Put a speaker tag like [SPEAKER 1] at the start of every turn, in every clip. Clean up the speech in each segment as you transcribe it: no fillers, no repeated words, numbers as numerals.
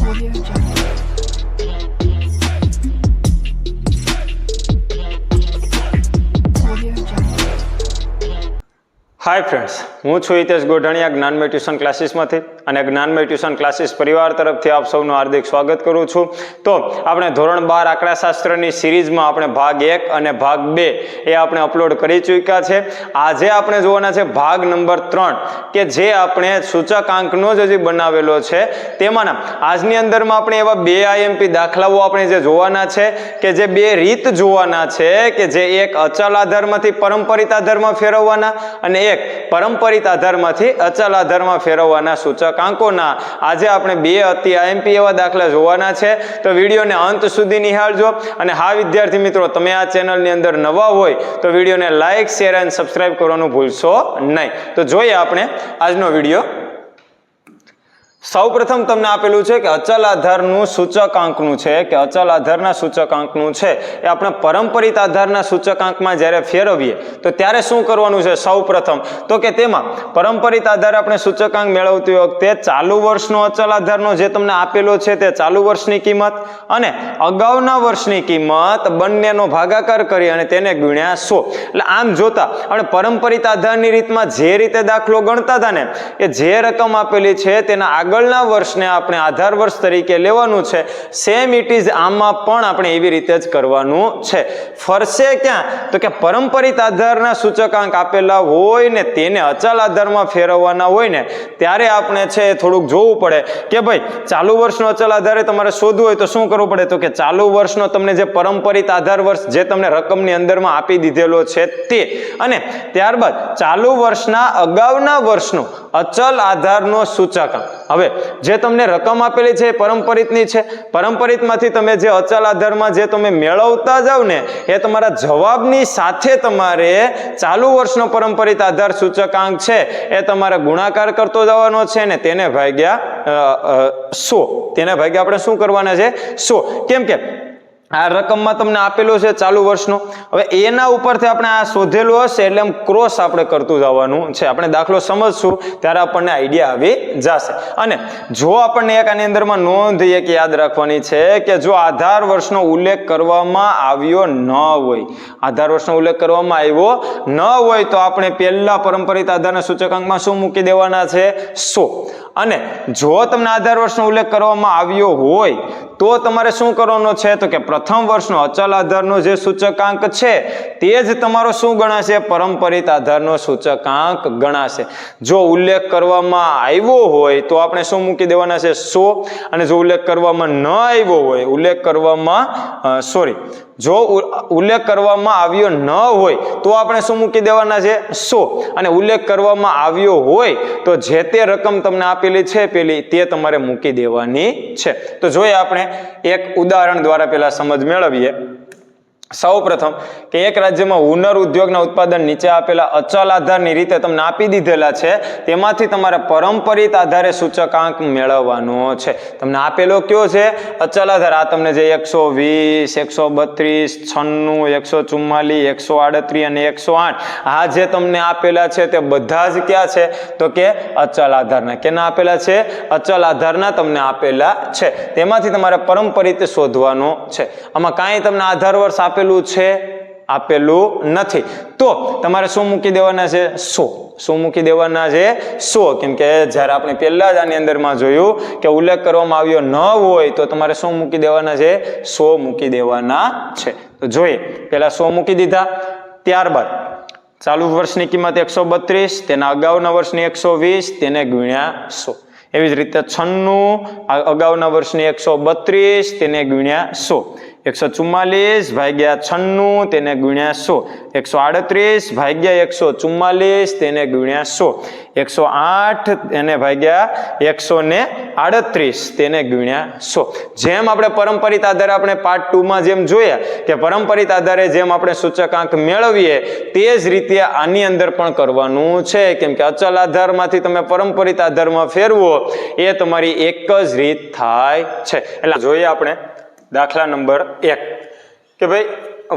[SPEAKER 1] Audio Jungle. Audio Jungle.
[SPEAKER 2] Hi friends, હું છું Hitesh Godhaniya જ્ઞાનમય tuition ક્લાસીસમાંથી અને જ્ઞાનમય ટ્યુશન ક્લાસીસ પરિવાર તરફથી આપ સૌનું હાર્દિક સ્વાગત કરું છું. તો આપણે ધોરણ 12 આંકડાશાસ્ત્રની સિરીઝમાં આપણે ભાગ 1 અને ભાગ 2 એ આપણે અપલોડ કરી ચૂક્યા છે. આજે આપણે જોવાના છે ભાગ નંબર 3 કે જે આપણે સૂચકાંકનો જ હજી બનાવેલો છે. તેમાંના આજની અંદરમાં આપણે એવા 2 આઈએમપી દાખલાઓ આપણે જે જોવાના છે કે જે 2 રીત જોવાના છે કે જે એક અચલ આધારમાંથી પરંપરિત આધારમાં ફેરવવાના અને એક પરંપરિત આધારમાંથી અચલ આધારમાં ફેરવવાના સૂચકાંકોના આજે આપણે 2 અતિ આઈએમપી એવા દાખલા જોવાના છે. તો વિડીયોને અંત સુધી નિહાળજો. અને હા વિદ્યાર્થી મિત્રો, તમે આ ચેનલની અંદર નવા હોય તો વિડીયોને લાઈક, શેર અને સબસ્ક્રાઇબ કરવાનું ભૂલશો નહીં. તો જોઈએ આપણે આજનો વિડીયો. સૌપ્રથમ તમને આપેલું છે કે અચલ આધારનું સૂચકાંકનું છે કે અચલ આધારના સૂચકાંકનું છે એ આપણે પરંપરિત આધારના સૂચકાંકમાં જ્યારે ફેરવીએ તો ત્યારે શું કરવાનું છે? સૌપ્રથમ તો કે તેમાં પરંપરિત આધાર આપણે સૂચકાંક મેળવતી વખતે ચાલુ વર્ષનો અચલ આધારનો જે તમને આપેલો છે તે ચાલુ વર્ષની કિંમત અને અગાઉના વર્ષની કિંમત બંનેનો ભાગાકાર કરી અને તેને ગુણ્યા 100. એટલે આમ જોતા આપણે પરંપરિત આધારની રીતમાં જે રીતે દાખલો ગણતા હતા ને એ જે રકમ આપેલી છે તેના આગળના વર્ષને આપણે આધાર વર્ષ તરીકે લેવાનું છે. સેમ ઇટ ઇઝ આમાં પણ આપણે એવી રીતે જ કરવાનું છે. ફરશે ક્યાં? તો કે પરંપરિત આધારના સૂચકાંક આપેલા હોય ને તેને અચલ આધારમાં ફેરવવાના હોય ને ત્યારે આપણે છે થોડુંક જોવું પડે કે ભાઈ ચાલુ વર્ષનો અચલ આધારે તમારે શોધવું હોય તો શું કરવું પડે? તો કે ચાલુ વર્ષનો તમને જે પરંપરિત આધાર વર્ષ જે તમને રકમની અંદરમાં આપી દીધેલો છે તે અને ત્યારબાદ ચાલુ વર્ષના અગાઉના વર્ષનો અચલ આધારનો સૂચકાંક. હવે જે તમને રકમ આપેલી છે એ પરંપરિતની છે. પરંપરિતમાંથી તમે જે અચલ આધારમાં જે તમે મેળવતા જાવ ને એ તમારા જવાબની સાથે તમારે ચાલુ વર્ષનો પરંપરિત આધાર સૂચકાંક છે એ તમારે ગુણાકાર કરતો જવાનો છે ને તેને ભાગ્યા 100. તેને ભાગ્યા આપણે શું કરવાના છે? 100. કેમ કે આ રકમમાં તમને આપેલું છે ચાલુ વર્ષનો. હવે એના ઉપરથી આપણે આ શોધેલું હશે એટલે એમ ક્રોસ આપણે કરતું જવાનું છે. આપણે દાખલો સમજશું ત્યારે આપણને આઈડિયા આવી જશે. અને જો આપણને એક આની અંદરમાં નોંધ એક યાદ રાખવાની છે કે જો આધાર વર્ષનો ઉલ્લેખ કરવામાં આવ્યો ન હોય, આધાર વર્ષનો ઉલ્લેખ કરવામાં આવ્યો ન હોય તો આપણે પહેલા પરંપરિત આધારના સૂચકાંકમાં શું મૂકી દેવાના છે? 100. અને જો તમને આધાર વર્ષનો ઉલ્લેખ કરવામાં આવ્યો હોય તો તમારે શું કરવાનો છે? તો કે પ્રથમ વર્ષનો અચલ આધારનો જે સૂચકાંક છે તે જ તમારો શું ગણાશે? પરંપરિત આધારનો સૂચકાંક ગણાશે. જો ઉલ્લેખ કરવામાં આવ્યો હોય તો આપણે શું મૂકી દેવાના છે? 100. અને જો ઉલ્લેખ કરવામાં ન આવ્યો હોય, જો ઉલ્લેખ કરવામાં આવ્યો ન હોય તો આપણે શું મૂકી દેવાના છે? 100. અને ઉલ્લેખ કરવામાં આવ્યો હોય તો જે તે રકમ તમને આપેલી છે પેલી તે તમારે મૂકી દેવાની છે. તો જોઈએ આપણે એક ઉદાહરણ દ્વારા પેલા સમજ મેળવીએ. સૌ પ્રથમ કે એક રાજ્યમાં હુનર ઉદ્યોગના ઉત્પાદન નીચે આપેલા અચલ આધારની રીતે તમને આપી દીધેલા છે તેમાંથી તમારે પરંપરિત આધારે સૂચકાંક મેળવવાનો છે. તમને આપેલો કયો છે? અચલ આધાર. આ તમને જે 120, 132, 96, 144, 138 અને 108 આ જે તમને આપેલા છે તે બધા જ ક્યાં છે? તો કે અચલ આધારના. કેના આપેલા છે? અચલ આધારના તમને આપેલા છે. તેમાંથી તમારે પરંપરિત શોધવાનો છે. આમાં કાંઈ તમને આધાર વર્ષ આપેલું છે? આપેલું નથી. તો તમારે શું મૂકી દેવાના છે? 100. શું મૂકી દેવાના છે? 100. કેમ કે જ્યારે આપણે પહેલા જ આની અંદરમાં જોયું કે ઉલ્લેખ કરવામાં આવ્યો ન હોય તો તમારે શું મૂકી દેવાના છે? 100 મૂકી દેવાના છે. તો જોઈએ પહેલા 100 મૂકી દીધા. ત્યારબાદ ચાલુ વર્ષની કિંમત 132, તેના અગાઉના વર્ષની 120, તેને ગુણ્યા 100. એવી જ રીતે 96 અગાઉના વર્ષની 132 તેને ગુણ્યા 100. 144 ભાગ્યા 96 તેને ગુણ્યા 100. 138 ભાગ્યા 144 તેને ગુણ્યા 100. 108 એને ભાગ્યા 138 તેને ગુણ્યા 100. જેમ આપણે પરંપરિત આધારે આપણે પાર્ટ 2 માં જેમ જોયા કે પરંપરિત આધારે જેમ આપણે સૂચકાંક મેળવીએ તે જ રીતે આની અંદર પણ કરવાનું છે. કેમ કે અચલ આધારમાંથી તમે પરંપરિત આધારમાં ફેરવો એ તમારી એક જ રીત થાય છે. એટલે જોઈએ આપણે દાખલા નંબર 1 કે ભાઈ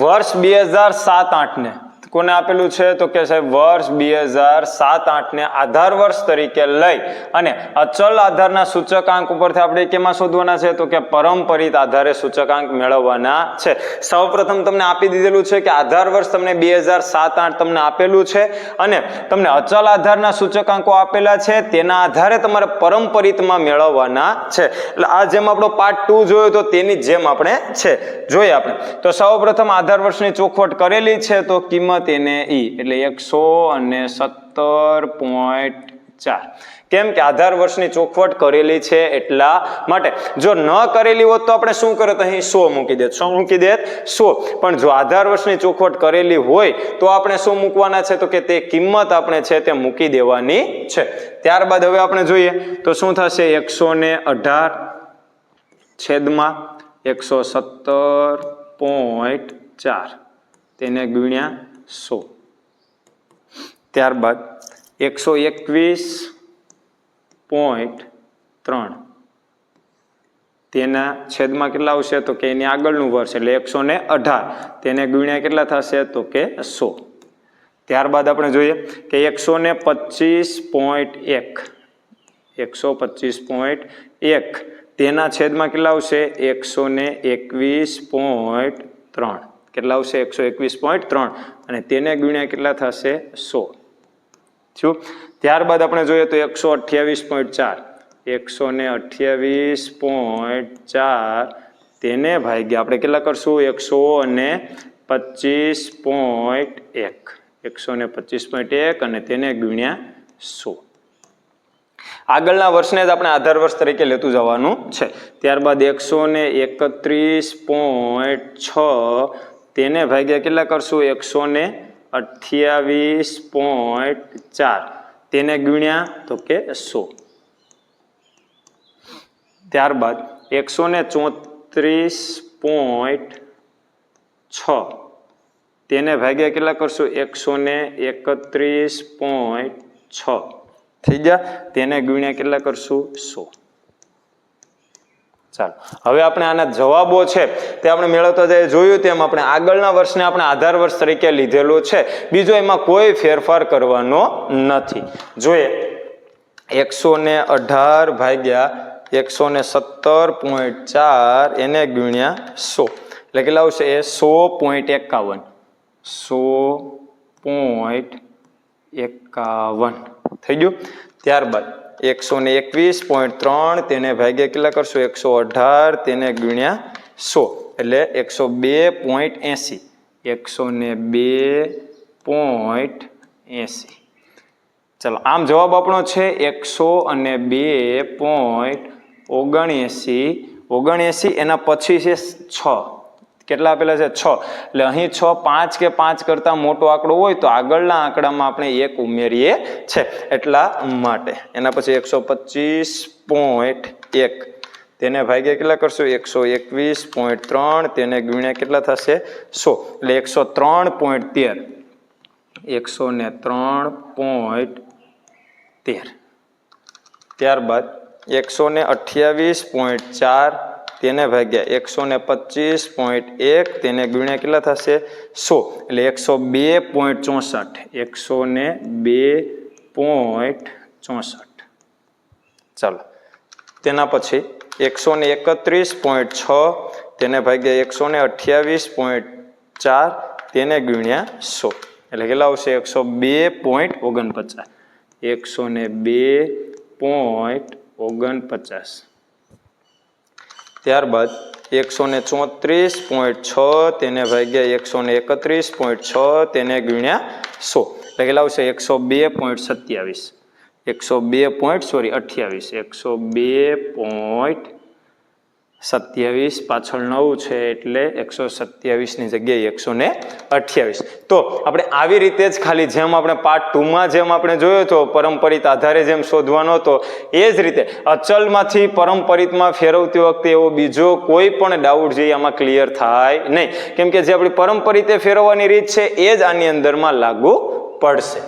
[SPEAKER 2] વર્ષ 2007-8 ને કોને આપેલું છે તો કે સાહેબ વર્ષ 2007-8 ને આધાર વર્ષ તરીકે લઈ અને અચલ આધારના સૂચકાંક ઉપરથી આપણે કેમાં શોધવાના છે તો કે પરંપરિત આધારે સૂચકાંક મેળવવાના છે. સૌપ્રથમ તમને આપી દીધેલું છે કે આધાર વર્ષ તમને 2007-8 તમને આપેલું છે અને તમને અચલ આધારના સૂચકાંકો આપેલા છે, તેના આધારે તમારે પરંપરિતમાં મેળવવાના છે. એટલે આ જેમ આપણો પાર્ટ 2 જોયો તો તેની જેમ આપણે છે જોઈએ આપણે. તો સૌપ્રથમ આધાર વર્ષની ચોખવટ કરેલી છે તો કિંમત એને ઈ એટલે 117.4. કેમ કે આધાર વર્ષની ચોખવટ કરેલી છે એટલા માટે. જો ન કરેલી હોત તો આપણે શું કરત, અહીં 100 મૂકી દેત. શું મૂકી દેત? 100. પણ જો આધાર વર્ષની ચોખવટ કરેલી હોય તો આપણે શું મૂકવાના છે તો કે તે કિંમત આપણે છે તે મૂકી દેવાની છે. ત્યારબાદ હવે આપણે જોઈએ તો શું થશે 118 છેદમાં 117.4 તેને ગુણ્યા 100. ત્યારબાદ 121.3 તેના છેદમાં કેટલા આવશે તો કે એની આગળનું વર્ષ એટલે 118 તેને ગુણ્યા કેટલા થશે તો કે 100. ત્યારબાદ આપણે જોઈએ કે 125.1 તેના છેદમાં કેટલા આવશે 121.3 કેટલા આવશે 121.3 અને તેને ગુણ્યા કેટલા થશે 100 થયું. ત્યારબાદ આપણે જોઈએ તો 128.4 તેને ભાગ્યા આપણે કેટલા કરશું 125.1 અને તેને ગુણ્યા 100. આગળના વર્ષને જ આપણે આધાર વર્ષ તરીકે લેતું જવાનું છે. ત્યારબાદ 131.6 તેને ભાગ્યા કેટલા કરશું 128.4 તેને ગુણ્યા તો કે 100. ત્યારબાદ 134.6 તેને ભાગ્યા કેટલા કરશું 131.6 થઈ ગયા તેને ગુણ્યા કેટલા કરશું 100. ચાલો હવે આપણે આના જવાબો છે તે આપણે મેળવતા જઈએ. જોયું તેમ આપણે આગળના વર્ષને આપણે આધાર વર્ષ તરીકે લીધેલું છે, બીજો એમાં કોઈ ફેરફાર કરવાનો નથી. જોઈએ 118 ભાગ્યા 117.4 એને ગુણ્યા 100 એટલે કેટલા આવશે એ 100.51 થઈ ગયું. ત્યારબાદ 121.3 તેને ભાગ્યા કેટલા કરશો 118 તેને ગુણ્યા 100 એટલે 102.80 102.80. ચાલો આમ જવાબ આપણો છે 102.79 એના પછી છે 6 કેટલા આપેલા છે 6 એટલે અહીં 6 5 કે 5 કરતા મોટો આંકડો હોય તો આગળના આંકડામાં આપણે 1 ઉમેરીએ છે એટલા માટે. એના પછી 125.1 તેને ભાગ્યા કેટલા કરશો 121.3 તેને ગુણ્યા કેટલા થશે 100 એટલે 103.13. ત્યારબાદ 128.4 તેને ભાગ્યા 125.1 તેને ગુણ્યા કેટલા થશે 100 એટલે 102.64. ચાલો તેના પછી 131.6 તેને ભાગ્યા 128.4 તેને ગુણ્યા 100 એટલે કેટલા આવશે 102.49 102.49. ત્યારબાદ 134.6 તેને ભાગ્યા 131.6 તેને ગુણ્યા 100 એટલે કેટલા આવશે 102.27 પાછળ 9 છે એટલે 127 ની જગ્યાએ 128. તો આપણે આવી રીતે જ ખાલી જેમ આપણે પાર્ટ 2 માં જેમ આપણે જોયો હતો પરંપરિત આધારે જેમ શોધવાનો હતો એ જ રીતે અચલમાંથી પરંપરિતમાં ફેરવતી વખતે એવો બીજો કોઈ પણ ડાઉટ જે આમાં ક્લિયર થાય નહીં, કેમ કે જે આપણી પરંપરિતે ફેરવવાની રીત છે એ જ આની અંદરમાં લાગુ પડશે.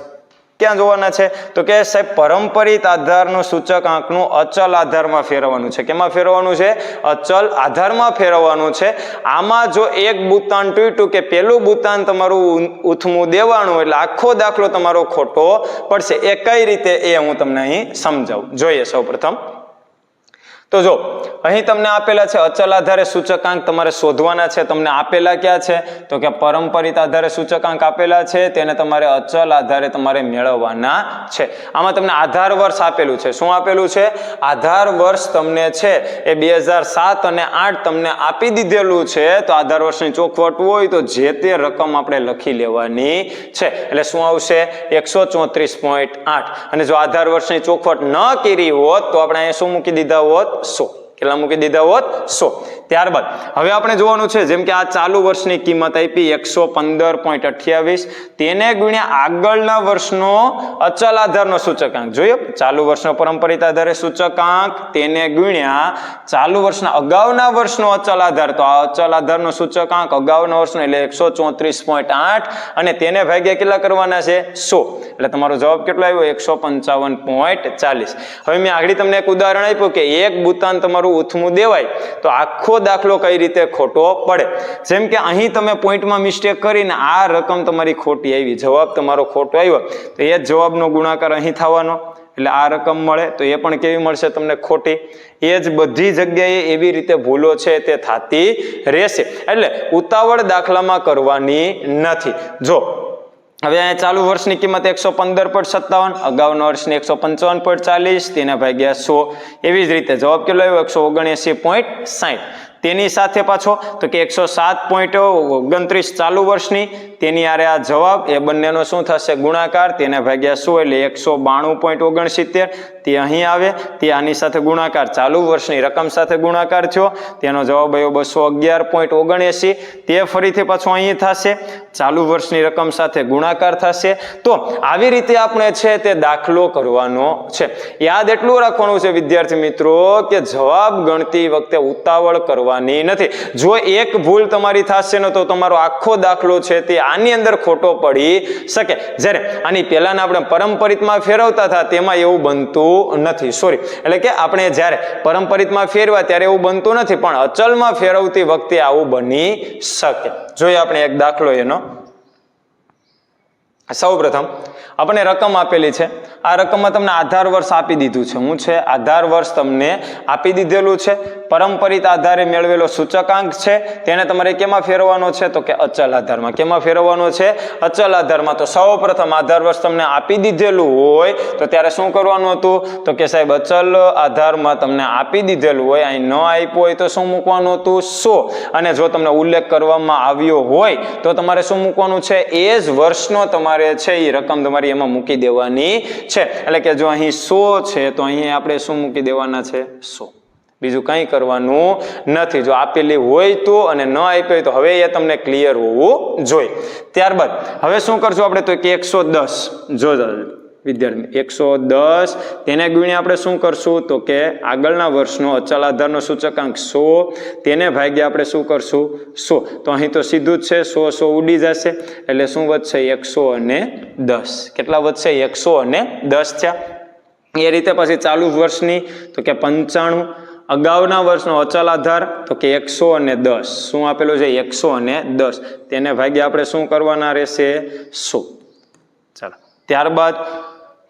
[SPEAKER 2] ક્યાં જોવાના છે? તો કે સાહેબ પરંપરિત આધારનું સૂચકાંકનું અચલ આધારમાં ફેરવવાનું છે. કેમાં ફેરવવાનું છે? અચલ આધારમાં ફેરવવાનું છે. આમાં જો એક બુતાન તૂટ્યું કે પેલું બુતાન તમારું ઉથમું દેવાનું એટલે આખો દાખલો તમારો ખોટો પડશે. એ કઈ રીતે એ હું તમને અહીં સમજાવું. જોઈએ સૌપ્રથમ તો જો અહીં તમને આપેલા છે અચલ આધારે સૂચકાંક તમારે શોધવાના છે. તમને આપેલા ક્યાં છે? તો કે પરંપરિત આધારે સૂચકાંક આપેલા છે, તેને તમારે અચલ આધારે તમારે મેળવવાના છે. આમાં તમને આધાર વર્ષ આપેલું છે. શું આપેલું છે? આધાર વર્ષ તમને છે એ 2007 અને 8 તમને આપી દીધેલું છે. તો આધાર વર્ષની ચોખવટ હોય તો જે તે રકમ આપણે લખી લેવાની છે. એટલે શું આવશે? 134.8. અને જો આધાર વર્ષની ચોખવટ ન કરી હોત તો આપણે અહીંયા શું મૂકી દીધા હોત? 100. કેટલા મૂકી દીધા હોત? 100. ત્યારબાદ હવે આપણે જોવાનું છે, જેમ કે આ ચાલુ વર્ષની કિંમત આપી 115.28, તેને ગુણ્યા આગળના વર્ષનો અચલ આધારનો સૂચકાંક. જોયો, ચાલુ વર્ષનો પરંપરિત આધારે સૂચકાંક તેને ગુણ્યા ચાલુ વર્ષના અગાઉના વર્ષનો અચલ આધાર. તો આ અચલ આધારનો સૂચકાંક અગાઉના વર્ષનો એટલે 134.8 અને તેને ભાગ્યા કેટલા કરવાના છે? 100. એટલે તમારો જવાબ કેટલો આવ્યો? 155.40. હવે મેં આગળ તમને એક ઉદાહરણ આપ્યું કે એક બુતાન તમારું ઉથમું દેવાય તો આખો દાખલો કઈ રીતે ખોટો પડે. જેમ કે અહીં તમે પોઈન્ટમાં મિસ્ટેક કરીને આ રકમ તમારી ખોટી આવી, જવાબ તમારો ખોટો આવ્યો, તો એ જ જવાબનો ગુણાકાર અહીં થવાનો એટલે આ રકમ મળે. તો એ પણ કેવી મળશે તમને? ખોટી. એ જ બધી જગ્યાએ એવી રીતે ભૂલો છે તે થતી રહેશે. એટલે ઉતાવળ દાખલામાં કરવાની નથી. જો હવે અહીંયા ચાલુ વર્ષની કિંમત 115.57, અગાઉના વર્ષની 155.40, તેના ભાગ્યા 100. એવી જ રીતે જવાબ કેટલો આવ્યો? 179.60. તેની સાથે પાછો તો કે 107.29 ચાલુ વર્ષની, તેની આરે આ જવાબ, એ બંનેનો શું થશે? ગુણાકાર. તેને ભાગ્યા 100 એટલે 192.69. તે અહીં આવે, તે આની સાથે ગુણાકાર, ચાલુ વર્ષની રકમ સાથે ગુણાકાર થયો, તેનો જવાબ આવ્યો 211.79. તે ફરીથી પાછો અહીં થશે, ચાલુ વર્ષની રકમ સાથે ગુણાકાર થશે. તો આવી રીતે આપણે છે તે દાખલો કરવાનો છે. યાદ એટલું રાખવાનું છે વિદ્યાર્થી મિત્રો કે જવાબ ગણતી વખતે ઉતાવળ કરવાની નથી. જો એક ભૂલ તમારી થશે ને તો તમારો આખો દાખલો છે તે આની અંદર ખોટો પડી શકે. જ્યારે આની પહેલાના આપણે પરંપરિતમાં ફેરવતા હતા તેમાં એવું બનતું નથી. સોરી, એટલે કે આપણે જ્યારે પરંપરિતમાં ફેરવા ત્યારે એવું બનતું નથી, પણ અચલમાં ફેરવતી વખતે આવું બની શકે. જોઈએ આપણે એક દાખલો એનો. સૌપ્રથમ આપણને રકમ આપેલી છે. આ રકમમાં તમને આધાર વર્ષ આપી દીધું છે. શું છે? આધાર વર્ષ તમને આપી દીધેલું છે. પરંપરિત આધારે મેળવેલો સૂચકાંક છે તેને તમારે કેમાં ફેરવવાનો છે? તો કે અચલ આધારમાં. કેમાં ફેરવવાનો છે? અચલ આધારમાં. તો સૌપ્રથમ આધાર વર્ષ તમને આપી દીધેલું હોય તો ત્યારે શું કરવાનું હતું? તો કે સાહેબ અચલ આધારમાં તમને આપી દીધેલું હોય, અહીં ન આપ્યું હોય તો શું મૂકવાનું હતું? 100. અને જો તમને ઉલ્લેખ કરવામાં આવ્યો હોય તો તમારે શું મૂકવાનું છે? એ જ વર્ષનો તમારે છે એ રકમ તમારી એમાં મૂકી દેવાની છે. એટલે કે જો અહીં 100 છે તો અહીં આપણે શું મૂકી દેવાના છે? 100. બીજું કંઈ કરવાનું નથી. જો આપેલી હોય તો અને ન આપી હોય તો હવે એ તમને ક્લિયર હોવું જોઈએ. ત્યારબાદ હવે શું કરશું આપણે? તો કે 110. જો વિદ્યાર્થી 110 તેને ગુણ્યા આપણે શું કરશું? તો કે આગળના વર્ષનો અચલ આધારનો સૂચકાંક 100, તેને ભાગ્યા આપણે શું કરશું? 100. તો અહીં તો સીધું જ છે, 100 ઉડી જશે એટલે શું વધશે? 110. કેટલા વધશે? 110 થયા. એ રીતે પછી ચાલુ વર્ષની તો કે 95, અગાઉના વર્ષનો અચલ આધાર તો કે 110. શું આપેલું છે? 110. તેને ભાગ્યા આપણે શું કરવાના રહેશે? 100. ચાલો, ત્યારબાદ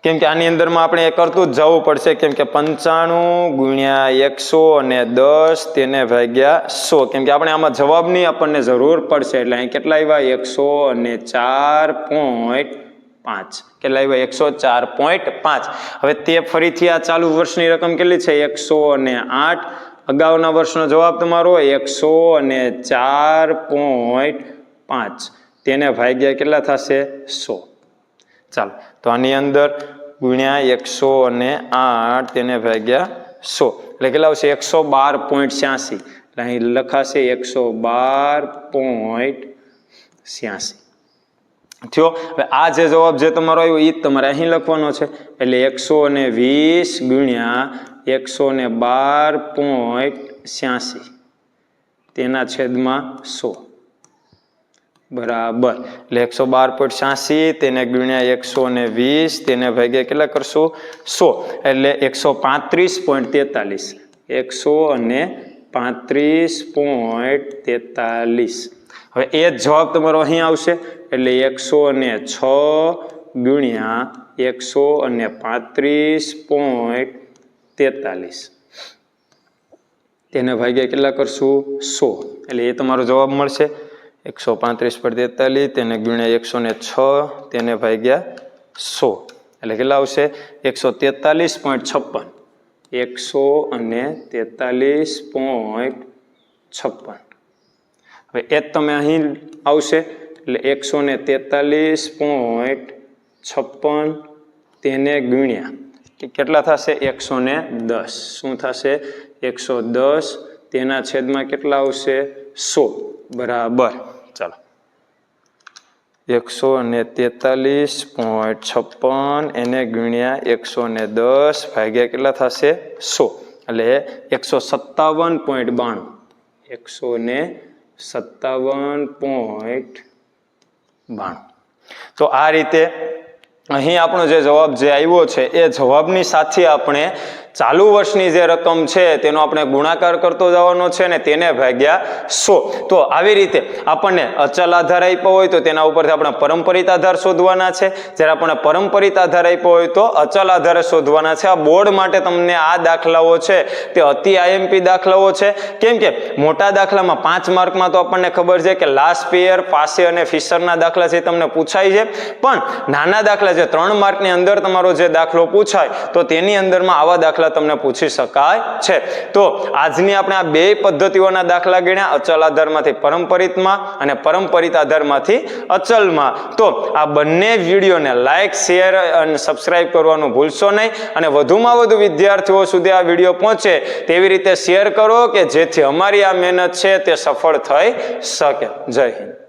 [SPEAKER 2] કેમ કે આની અંદરમાં આપણે એ કરતું જ જવું પડશે, કેમ કે 95 ગુણ્યા 110 તેને ભાગ્યા 100, કેમ કે આપણે આમાં જવાબની આપણને જરૂર પડશે. એટલે અહીં કેટલા આવ્યા? 104.5. કેટલા આવ્યા? 104.5. હવે તે ફરીથી આ ચાલુ વર્ષની રકમ કેટલી છે? 108. અગાઉના વર્ષનો જવાબ તમારો 104.5. તેને ભાગ્યા કેટલા થશે? 100. ચાલો, તો આની અંદર ગુણ્યા 108 તેને ભાગ્યા 100 એટલે કેટલા આવશે? 112.86. એટલે અહીં લખાશે 112.86 થયો. હવે આ જે જવાબ જે તમારો આવ્યો એ તમારે અહીં લખવાનો છે. એટલે 120 ગુણ્યા 112.86 તેના છેદમાં 100. બરાબર એટલે 112.86 તેને ગુણ્યા 120 તેને ભાગ્યા કેટલા કરશું 100 એટલે 135.43 135.43 હવે એ જ જવાબ તમારો અહીં આવશે એટલે 106 ગુણ્યા 135.43 તેને ભાગ્યા કેટલા કરશું 100 એટલે એ તમારો જવાબ મળશે 135.43 તેને ગુણ્યા 106 તેને ભાગ્યા 100 એટલે કેટલા આવશે 143.56 143.56 હવે એ જ તમે અહીં આવશે એટલે 143.56 તેને ગુણ્યા કેટલા થશે 110 શું થશે 110 તેના છેદમાં કેટલા આવશે 100 બરાબર ચાલો 143.56 એને ગુણ્યા 110 ભાગ્યા કેટલા થશે 100 એટલે 157.92 157.92 તો આ રીતે અહીં આપણો જે જવાબ જે આવ્યો છે એ જવાબની સાથે આપણે ચાલુ વર્ષની જે રકમ છે તેનો આપણે ગુણાકાર કરતો જવાનો છે ને તેને ભાગ્યા 100 તો આવી રીતે આપણને અચલ આધાર આપ્યો હોય તો તેના ઉપરથી આપણે પરંપરિત આધાર શોધવાના છે જ્યારે આપણે પરંપરિત આધાર આપ્યો હોય તો અચલ આધાર શોધવાના છે આ બોર્ડ માટે તમને આ દાખલાઓ છે તે અતિ આઈએમપી દાખલાઓ છે કેમ કે મોટા દાખલામાં 5 માર્કમાં તો આપણને ખબર છે કે લાસ્ટ પેયર પાસે અને ફિશરના દાખલા છે તમને પૂછાય છે પણ નાના દાખલા જે 3 માર્કની અંદર તમારો જે દાખલો પૂછાય તો તેની અંદરમાં આવા દાખલા તમને પૂછી શકાય છે તો આજની આપણે આ બે પદ્ધતિઓના દાખલા ગણ્યા અચલ આધારમાંથી પરંપરિતમાં અને પરંપરિત આધારમાંથી અચલમાં તો આ બંને વિડીયોને લાઈક શેર અને સબસ્ક્રાઇબ કરવાનું ભૂલશો નહીં અને વધુમાં વધુ વિદ્યાર્થીઓ સુધી આ વિડીયો પહોંચે તેવી રીતે શેર કરો કે જેથી અમારી આ મહેનત છે તે સફળ થઈ શકે જય હિન્દ